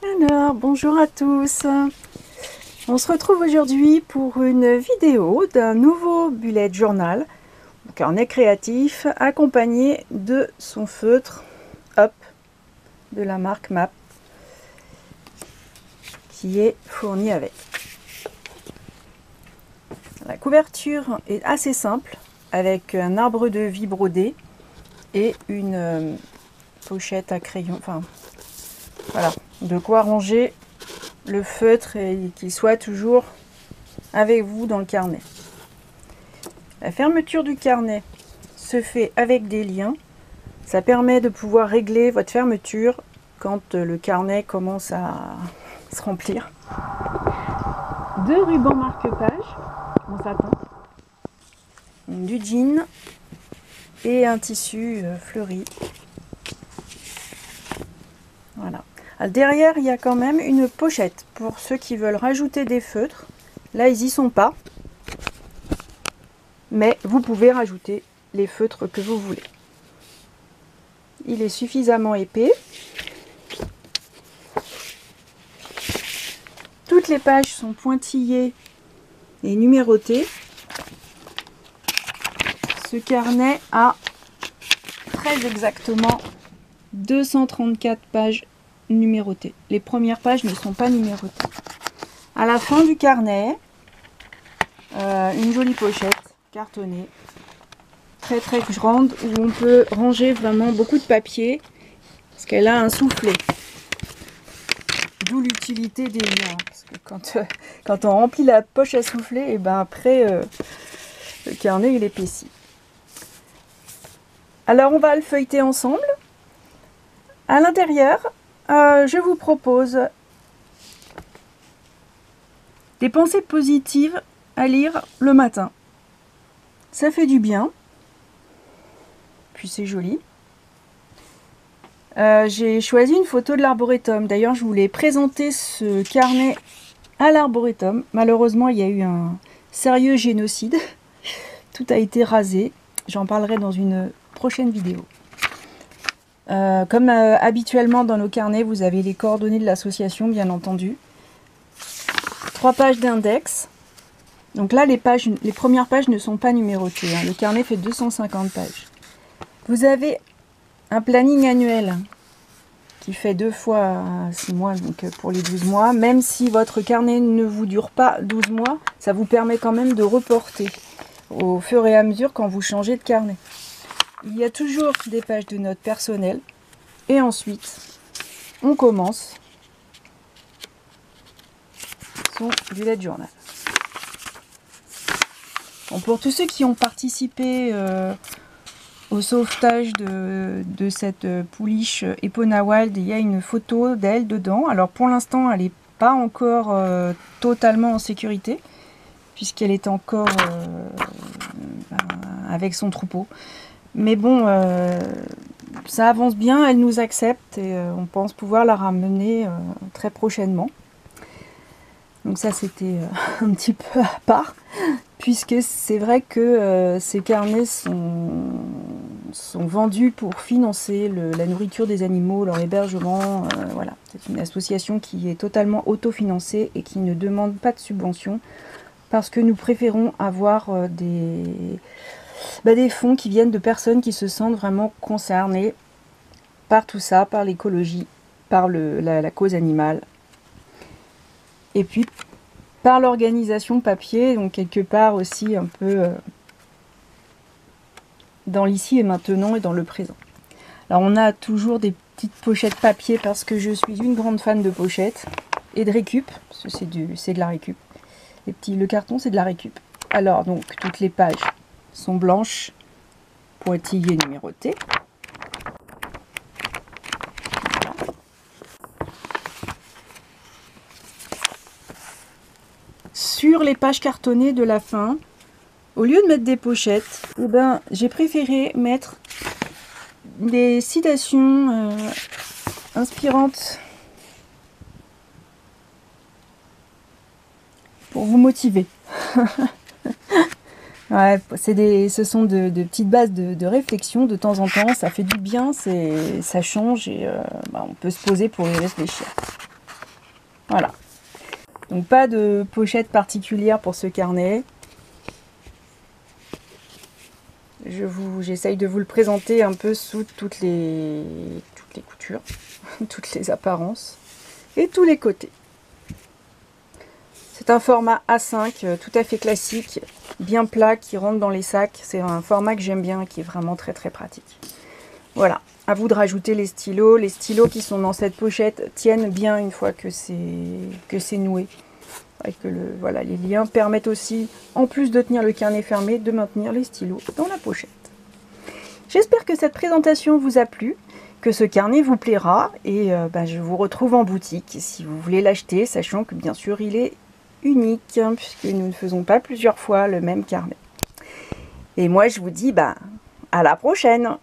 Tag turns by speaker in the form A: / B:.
A: Alors, bonjour à tous. On se retrouve aujourd'hui pour une vidéo d'un nouveau bullet journal, un carnet créatif, accompagné de son feutre Up de la marque MAP, qui est fourni avec. La couverture est assez simple, avec un arbre de vie brodé et une pochette à crayon, enfin voilà, de quoi ranger le feutre et qu'il soit toujours avec vous dans le carnet. La fermeture du carnet se fait avec des liens. Ça permet de pouvoir régler votre fermeture quand le carnet commence à se remplir. 2 rubans marque-page en satin, du jean et un tissu fleuri. Voilà. Derrière, il y a quand même une pochette pour ceux qui veulent rajouter des feutres. Là, ils n'y sont pas. Mais vous pouvez rajouter les feutres que vous voulez. Il est suffisamment épais. Toutes les pages sont pointillées et numérotées. Ce carnet a très exactement 234 pages numérotées. Les premières pages ne sont pas numérotées. À la fin du carnet, une jolie pochette cartonnée, très grande, où on peut ranger vraiment beaucoup de papier, parce qu'elle a un soufflet. D'où l'utilité des liens, parce que quand on remplit la poche à souffler, et ben après, le carnet il épaissit. Alors on va le feuilleter ensemble. À l'intérieur, je vous propose des pensées positives à lire le matin. Ça fait du bien. Puis c'est joli. J'ai choisi une photo de l'arboretum. D'ailleurs, je voulais présenter ce carnet à l'arboretum. Malheureusement, il y a eu un sérieux génocide. Tout a été rasé. J'en parlerai dans une prochaine vidéo. Comme habituellement dans nos carnets, vous avez les coordonnées de l'association, bien entendu. 3 pages d'index. Donc là, les premières pages ne sont pas numérotées. Le carnet fait 250 pages. Vous avez un planning annuel qui fait 2 fois 6 mois, donc pour les 12 mois. Même si votre carnet ne vous dure pas 12 mois, ça vous permet quand même de reporter au fur et à mesure quand vous changez de carnet. Il y a toujours des pages de notes personnelles. Et ensuite, on commence son bullet journal. Bon, pour tous ceux qui ont participé au sauvetage de cette pouliche Epona Wild, il y a une photo d'elle dedans. Alors pour l'instant, elle n'est pas encore totalement en sécurité, puisqu'elle est encore avec son troupeau. Mais bon, ça avance bien, elle nous accepte et on pense pouvoir la ramener très prochainement. Donc ça, c'était un petit peu à part, puisque c'est vrai que ces carnets sont vendus pour financer la nourriture des animaux, leur hébergement. Voilà. C'est une association qui est totalement autofinancée et qui ne demande pas de subvention, parce que nous préférons avoir des fonds qui viennent de personnes qui se sentent vraiment concernées par tout ça, par l'écologie, par la cause animale. Et puis par l'organisation papier, donc quelque part aussi un peu dans l'ici et maintenant et dans le présent. Alors on a toujours des petites pochettes papier parce que je suis une grande fan de pochettes et de récup, parce que c'est de la récup. Le carton c'est de la récup. Alors donc toutes les pages sont blanches, pointillées, numérotées. Sur les pages cartonnées de la fin, au lieu de mettre des pochettes, j'ai préféré mettre des citations inspirantes pour vous motiver. Ouais, ce sont de petites bases de réflexion de temps en temps, ça fait du bien, ça change et on peut se poser pour y réfléchir. Voilà. Donc pas de pochette particulière pour ce carnet. J'essaye de vous le présenter un peu sous toutes les coutures, toutes les apparences et tous les côtés. C'est un format A5 tout à fait classique, bien plat, qui rentre dans les sacs. C'est un format que j'aime bien, qui est vraiment très très pratique. Voilà, à vous de rajouter les stylos. Les stylos qui sont dans cette pochette tiennent bien une fois que c'est noué. Et que voilà, les liens permettent aussi, en plus de tenir le carnet fermé, de maintenir les stylos dans la pochette. J'espère que cette présentation vous a plu, que ce carnet vous plaira, et je vous retrouve en boutique si vous voulez l'acheter, sachant que bien sûr il est unique, hein, puisque nous ne faisons pas plusieurs fois le même carnet. Et moi je vous dis à la prochaine!